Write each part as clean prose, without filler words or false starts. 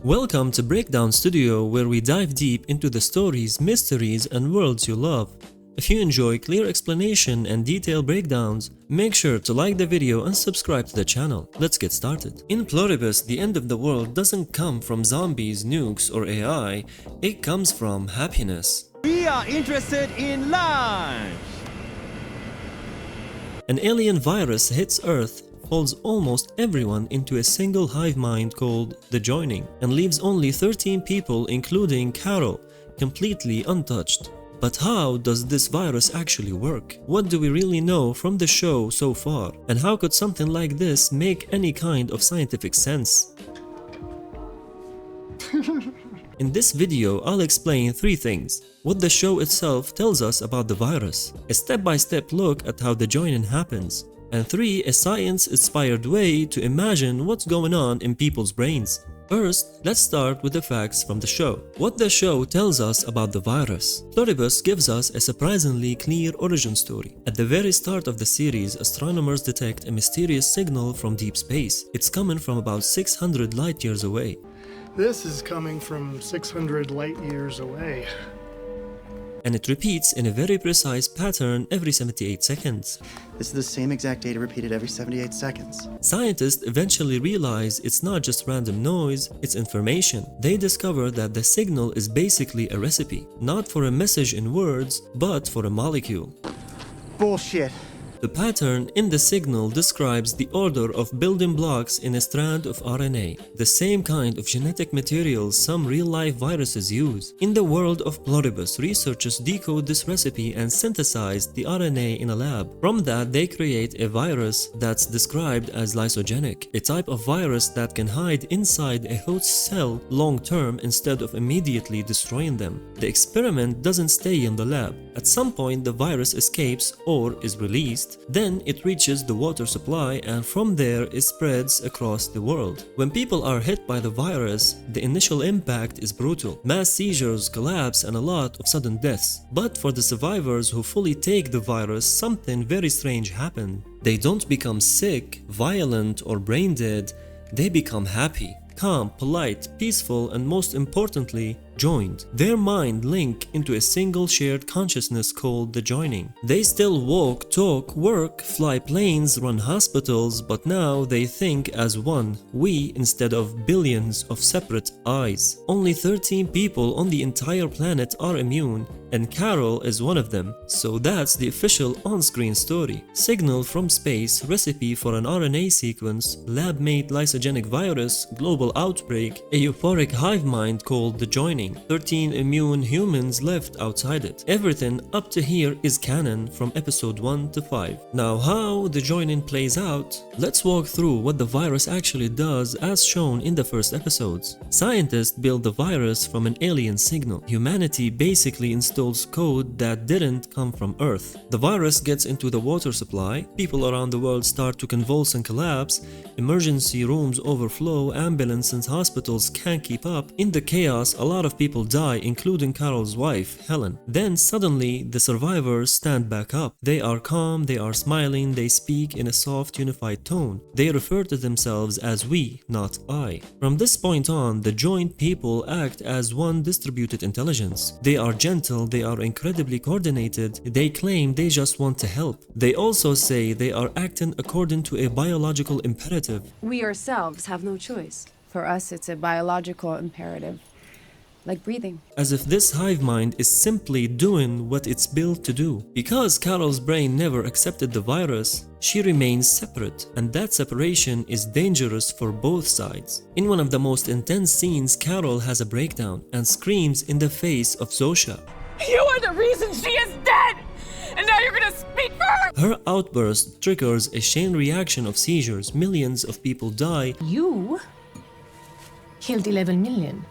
Welcome to BreakdownStudio, where we dive deep into the stories, mysteries, and worlds you love. If you enjoy clear explanation and detailed breakdowns, make sure to like the video and subscribe to the channel. Let's get started. In Pluribus, the end of the world doesn't come from zombies, nukes, or AI, it comes from happiness. We are interested in lunch! An alien virus hits Earth, folds almost everyone into a single hive mind called the joining, and leaves only 13 people, including Carol, completely untouched. But how does this virus actually work? What do we really know from the show so far? And how could something like this make any kind of scientific sense? In this video, I'll explain 3 things: what the show itself tells us about the virus, a step-by-step look at how the joining happens, and 3, a science-inspired way to imagine what's going on in people's brains. First, let's start with the facts from the show. What the show tells us about the virus. Pluribus gives us a surprisingly clear origin story. At the very start of the series, astronomers detect a mysterious signal from deep space. It's coming from about 600 light years away. This is coming from 600 light years away. And it repeats in a very precise pattern every 78 seconds. This is the same exact data repeated every 78 seconds. Scientists eventually realize it's not just random noise, it's information. They discover that the signal is basically a recipe, not for a message in words, but for a molecule. Bullshit. The pattern in the signal describes the order of building blocks in a strand of RNA, the same kind of genetic materials some real-life viruses use. In the world of Pluribus, researchers decode this recipe and synthesize the RNA in a lab. From that, they create a virus that's described as lysogenic, a type of virus that can hide inside a host cell long-term instead of immediately destroying them. The experiment doesn't stay in the lab. At some point, the virus escapes or is released. Then it reaches the water supply, and from there it spreads across the world. When people are hit by the virus, the initial impact is brutal. Mass seizures, collapse, and a lot of sudden deaths. But for the survivors who fully take the virus, something very strange happened. They don't become sick, violent, or brain dead. They become happy, calm, polite, peaceful, and most importantly, joined. Their mind link into a single shared consciousness called the joining. They still walk, talk, work, fly planes, run hospitals, but now they think as one, we, instead of billions of separate eyes. Only 13 people on the entire planet are immune, and Carol is one of them. So that's the official on-screen story. Signal from space, recipe for an RNA sequence, lab-made lysogenic virus, global outbreak, a euphoric hive mind called the joining. 13 immune humans left outside it. Everything up to here is canon from episode 1 to 5. Now, how the joining plays out? Let's walk through what the virus actually does as shown in the first episodes. Scientists build the virus from an alien signal. Humanity basically installs code that didn't come from Earth. The virus gets into the water supply. People around the world start to convulse and collapse. Emergency rooms overflow. Ambulances and hospitals can't keep up. In the chaos, a lot of people die, including Carol's wife, Helen. Then suddenly, the survivors stand back up. They are calm, they are smiling, they speak in a soft, unified tone. They refer to themselves as we, not I. From this point on, the joined people act as one distributed intelligence. They are gentle, they are incredibly coordinated, they claim they just want to help. They also say they are acting according to a biological imperative. We ourselves have no choice. For us, it's a biological imperative. Like breathing. As if this hive mind is simply doing what it's built to do. Because Carol's brain never accepted the virus, she remains separate, and that separation is dangerous for both sides. In one of the most intense scenes, Carol has a breakdown and screams in the face of Zosha. You are the reason she is dead! And now you're gonna speak for her! Her outburst triggers a chain reaction of seizures. Millions of people die. You killed 11 million.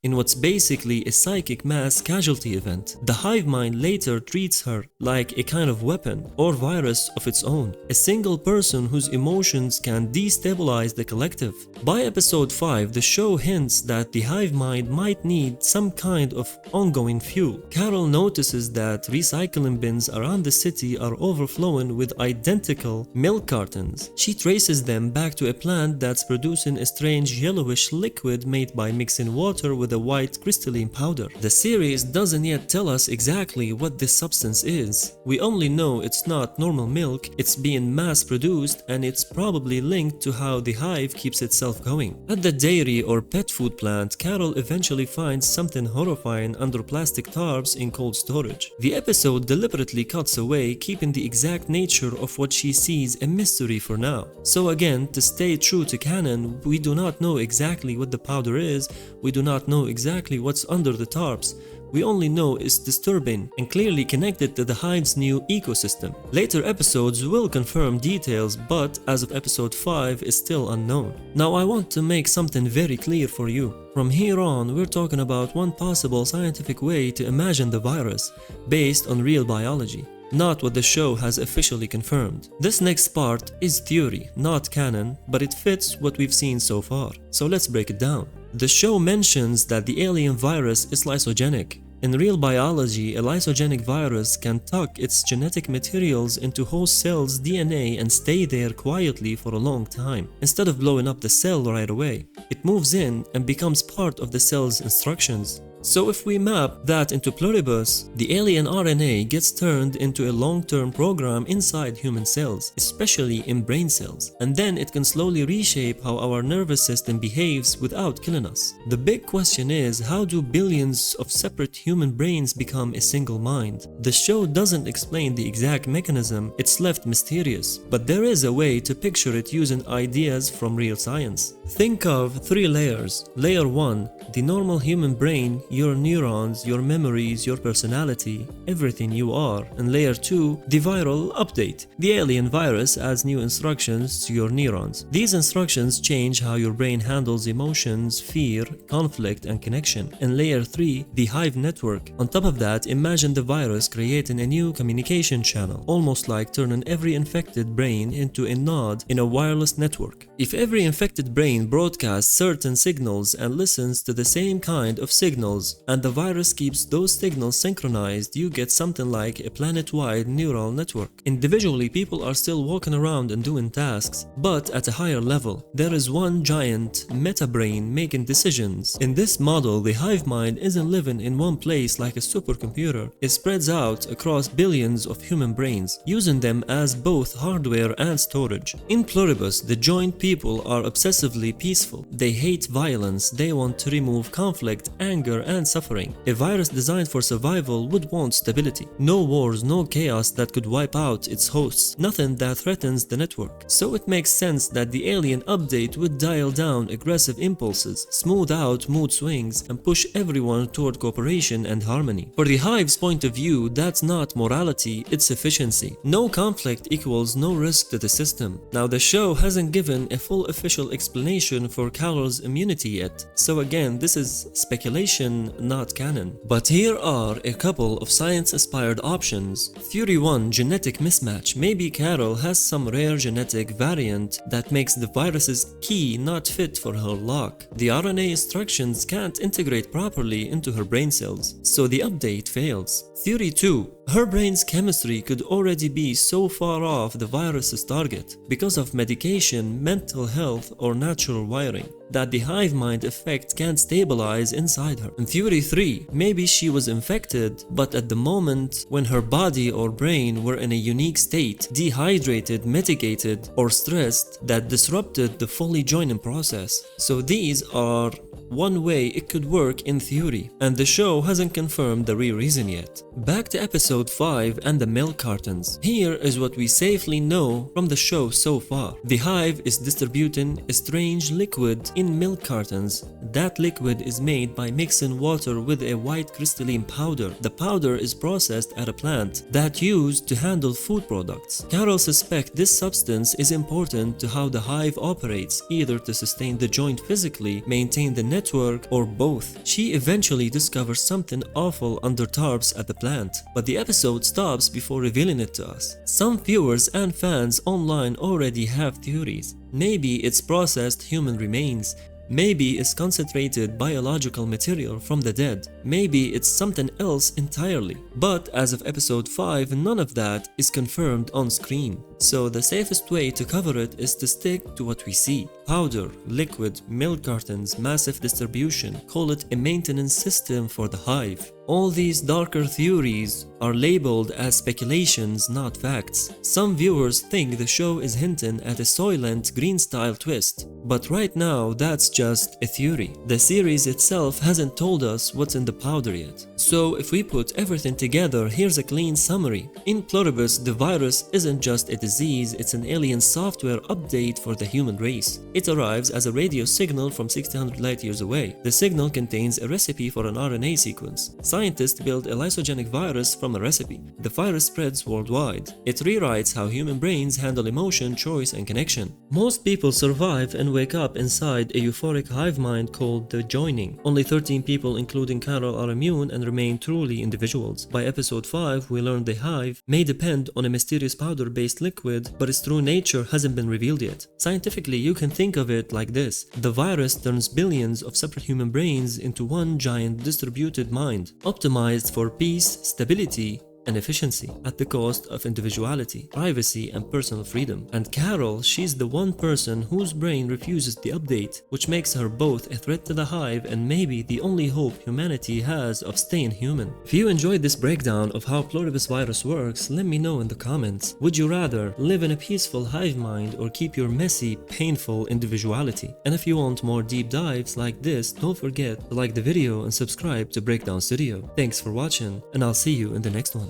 in what's basically a psychic mass casualty event. The hive mind later treats her like a kind of weapon or virus of its own, a single person whose emotions can destabilize the collective. By episode 5, the show hints that the hive mind might need some kind of ongoing fuel. Carol notices that recycling bins around the city are overflowing with identical milk cartons. She traces them back to a plant that's producing a strange yellowish liquid made by mixing water with a white crystalline powder. The series doesn't yet tell us exactly what this substance is. We only know it's not normal milk, it's being mass-produced, and it's probably linked to how the hive keeps itself going. At the dairy or pet food plant, Carol eventually finds something horrifying under plastic tarps in cold storage. The episode deliberately cuts away, keeping the exact nature of what she sees a mystery for now. So again, to stay true to canon, we do not know exactly what the powder is, we do not know exactly what's under the tarps. We only know it's disturbing and clearly connected to the hive's new ecosystem. Later episodes will confirm details, but as of episode 5 is still unknown. Now I want to make something very clear for you. From here on, we're talking about one possible scientific way to imagine the virus, based on real biology, not what the show has officially confirmed. This next part is theory, not canon, but it fits what we've seen so far. So let's break it down. The show mentions that the alien virus is lysogenic. In real biology, a lysogenic virus can tuck its genetic materials into host cells' DNA and stay there quietly for a long time. Instead of blowing up the cell right away, it moves in and becomes part of the cell's instructions. So if we map that into Pluribus, the alien RNA gets turned into a long-term program inside human cells, especially in brain cells, and then it can slowly reshape how our nervous system behaves without killing us. The big question is, how do billions of separate human brains become a single mind? The show doesn't explain the exact mechanism, it's left mysterious, but there is a way to picture it using ideas from real science. Think of 3 layers. Layer 1, the normal human brain, your neurons, your memories, your personality, everything you are. And layer 2, the viral update. The alien virus adds new instructions to your neurons. These instructions change how your brain handles emotions, fear, conflict, and connection. And layer 3, the hive network. On top of that, imagine the virus creating a new communication channel, almost like turning every infected brain into a node in a wireless network. If every infected brain broadcasts certain signals and listens to the same kind of signals, and the virus keeps those signals synchronized, you get something like a planet-wide neural network. Individually, people are still walking around and doing tasks, but at a higher level, there is one giant meta-brain making decisions. In this model, the hive mind isn't living in one place like a supercomputer. It spreads out across billions of human brains, using them as both hardware and storage. In Pluribus, the joint people are obsessively peaceful. They hate violence, they want to remove conflict, anger, and suffering. A virus designed for survival would want stability. No wars, no chaos that could wipe out its hosts, nothing that threatens the network. So it makes sense that the alien update would dial down aggressive impulses, smooth out mood swings, and push everyone toward cooperation and harmony. For the hive's point of view, that's not morality, it's efficiency. No conflict equals no risk to the system. Now, the show hasn't given a full official explanation for Carol's immunity yet, so again, this is speculation, not canon. But here are a couple of science-inspired options. Theory 1, genetic mismatch. Maybe Carol has some rare genetic variant that makes the virus's key not fit for her lock. The RNA instructions can't integrate properly into her brain cells, so the update fails. Theory 2, her brain's chemistry could already be so far off the virus's target because of medication, mental health, or natural wiring that the hive mind effect can't stabilize inside her. And theory 3, maybe she was infected, but at the moment when her body or brain were in a unique state, dehydrated, mitigated, or stressed, that disrupted the fully joining process. So these are one way it could work in theory, and the show hasn't confirmed the real reason yet. Back to episode 5 and the milk cartons. Here is what we safely know from the show so far. The hive is distributing a strange liquid in milk cartons That liquid is made by mixing water with a white crystalline powder. The powder is processed at a plant that used to handle food products. Carol suspects this substance is important to how the hive operates, either to sustain the joint physically, maintain the network, or both. She eventually discovers something awful under tarps at the plant, but the episode stops before revealing it to us. Some viewers and fans online already have theories. Maybe it's processed human remains. Maybe it's concentrated biological material from the dead. Maybe it's something else entirely. But as of episode 5, none of that is confirmed on screen. So the safest way to cover it is to stick to what we see. Powder, liquid, milk cartons, massive distribution. Call it a maintenance system for the hive. All these darker theories are labeled as speculations, not facts. Some viewers think the show is hinting at a Soylent Green-style twist, but right now that's just a theory. The series itself hasn't told us what's in the powder yet. So if we put everything together, here's a clean summary. In Pluribus, the virus isn't just a disease, it's an alien software update for the human race. It arrives as a radio signal from 1600 light years away. The signal contains a recipe for an RNA sequence. Scientists build a lysogenic virus from a recipe. The virus spreads worldwide. It rewrites how human brains handle emotion, choice, and connection. Most people survive and wake up inside a euphoric hive mind called the joining. Only 13 people, including Carol, are immune and remain truly individuals. By episode 5, we learn the hive may depend on a mysterious powder-based liquid, but its true nature hasn't been revealed yet. Scientifically, you can think of it like this. The virus turns billions of separate human brains into one giant distributed mind, optimized for peace, stability, and efficiency at the cost of individuality, privacy, and personal freedom. And Carol, she's the one person whose brain refuses the update, which makes her both a threat to the hive and maybe the only hope humanity has of staying human. If you enjoyed this breakdown of how Pluribus virus works, let me know in the comments. Would you rather live in a peaceful hive mind or keep your messy, painful individuality? And if you want more deep dives like this, don't forget to like the video and subscribe to BreakdownStudio. Thanks for watching, and I'll see you in the next one.